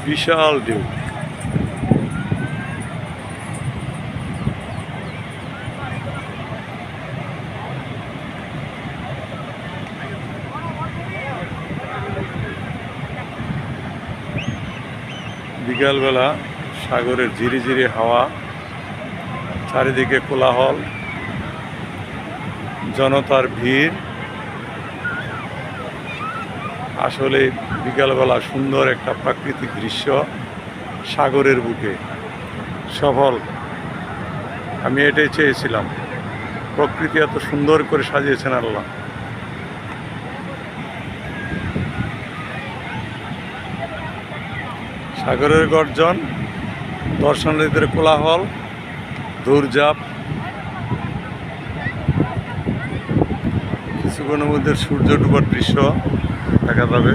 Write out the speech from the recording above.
বিশাল ঢেউ। বিকালবেলা সাগরের ঝিরি ঝিরি হাওয়া, চারিদিকে কোলাহল, জনতার ভিড়। আসলে বিকালবেলা সুন্দর একটা প্রাকৃতিক দৃশ্য সাগরের বুকে। সফল। আমি এটাই চেয়েছিলাম, প্রকৃতি এত সুন্দর করে সাজিয়েছেন আল্লাহ। সাগরের গর্জন, দর্শনার্থীদের কোলাহল, দৌড়ঝাঁপ, কিছুক্ষণের মধ্যে সূর্য ডুবার দৃশ্য দেখা যাবে।